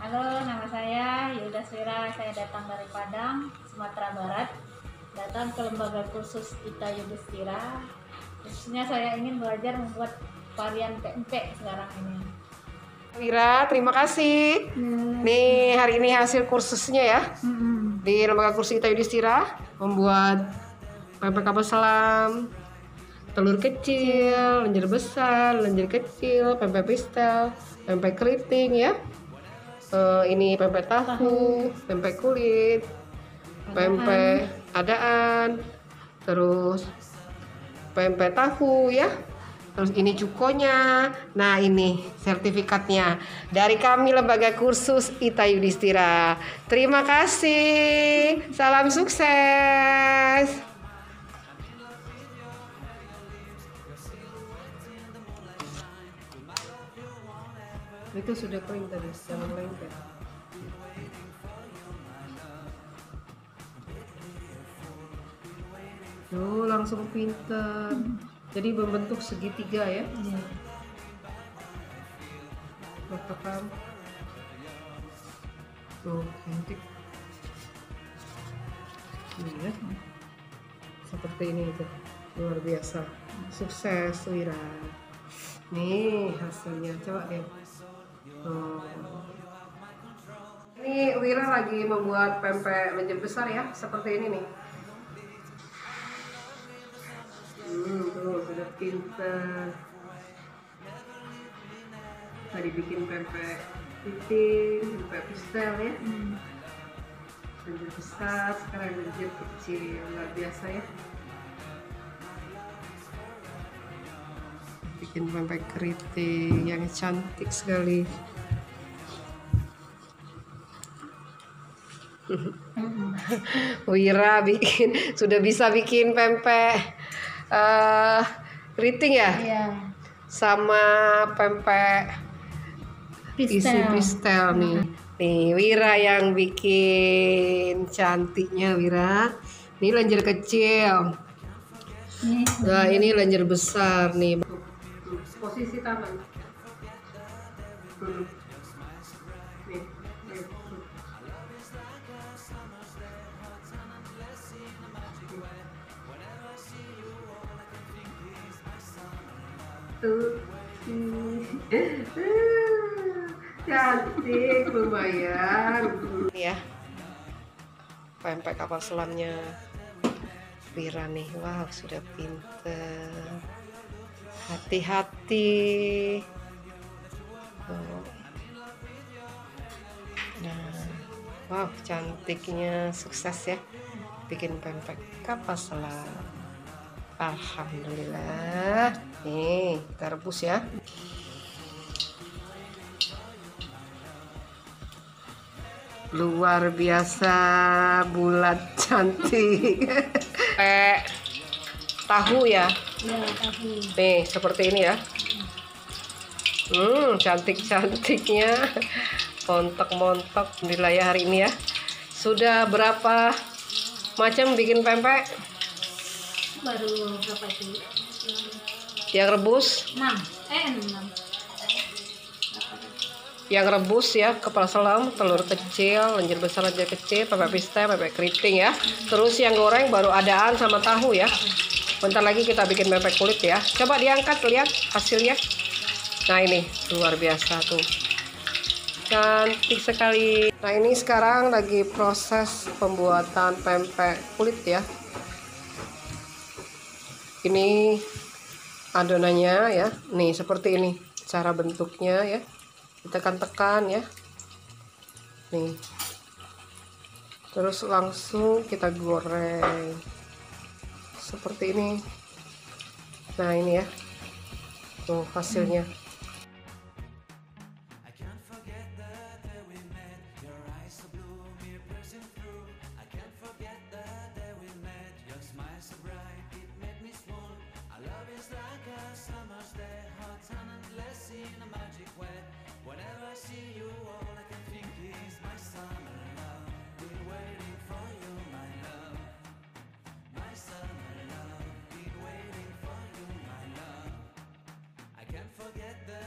Halo, nama saya Yulda Swira. Saya datang dari Padang, Sumatera Barat. Datang ke lembaga kursus Ita Yudhistira. Khususnya saya ingin belajar membuat varian pempek sekarang ini. Wira, terima kasih. Nih, hari ini hasil kursusnya ya. Di lembaga kursus Ita Yudhistira membuat pempek kapal selam, telur kecil, lenjer besar, lenjer kecil, pempek pistel, pempek keriting ya. Ini pempek tahu, pempek kulit, pempek adaan, terus pempek tahu ya. Terus ini cukonya. Nah, ini sertifikatnya dari kami lembaga kursus Ita Yudhistira. Terima kasih. Salam sukses. Itu sudah kering tadi, jangan lengket. Tuh, langsung pinter. Jadi membentuk segitiga ya. Letakkan. Tuh, cantik. Ini ya. Seperti ini itu. Luar biasa. Sukses Wira. Nih hasilnya, coba deh. Ini Wira lagi membuat pempek lenjer besar ya, seperti ini nih. Tuh sudah pinter. Tadi bikin pempek keriting, pempek pistel ya. Lenjer besar, sekarang lenjer kecil, luar biasa ya. Bikin pempek keriting yang cantik sekali. Wira sudah bisa bikin pempek keriting ya? Iya. Sama pempek isi pistel nih. Nih Wira yang bikin cantiknya Wira. Ini lenjer kecil. Nah ini lenjer besar nih. Posisi tangan. Nih. Cantik, lumayan ya. Pempek kapal selamnya Wira nih. Wow, sudah pinter. Hati-hati. Nah, wow, cantiknya. Sukses ya bikin pempek kapal selam. Alhamdulillah. Nih, kita rebus ya. Luar biasa, bulat, cantik. Tahu ya? Iya, tahu. Nih, seperti ini ya. Cantik-cantiknya. Montok-montok di layar hari ini ya. Sudah berapa macam bikin pempek? Baru berapa itu? Yang rebus? 6. 6. Yang rebus ya, kepala selam, telur kecil, lenjer besar, lenjer kecil, pempek pistel, pempek keriting ya. Terus yang goreng baru adaan sama tahu ya. Bentar lagi kita bikin pempek kulit ya. Coba diangkat, lihat hasilnya. Nah ini luar biasa tuh. Cantik sekali. Nah ini sekarang lagi proses pembuatan pempek kulit ya. Ini adonannya ya. Nih seperti ini cara bentuknya ya. Ditekan-tekan ya. Nih. Terus langsung kita goreng. Seperti ini. Nah, ini ya. Tuh hasilnya. Forget the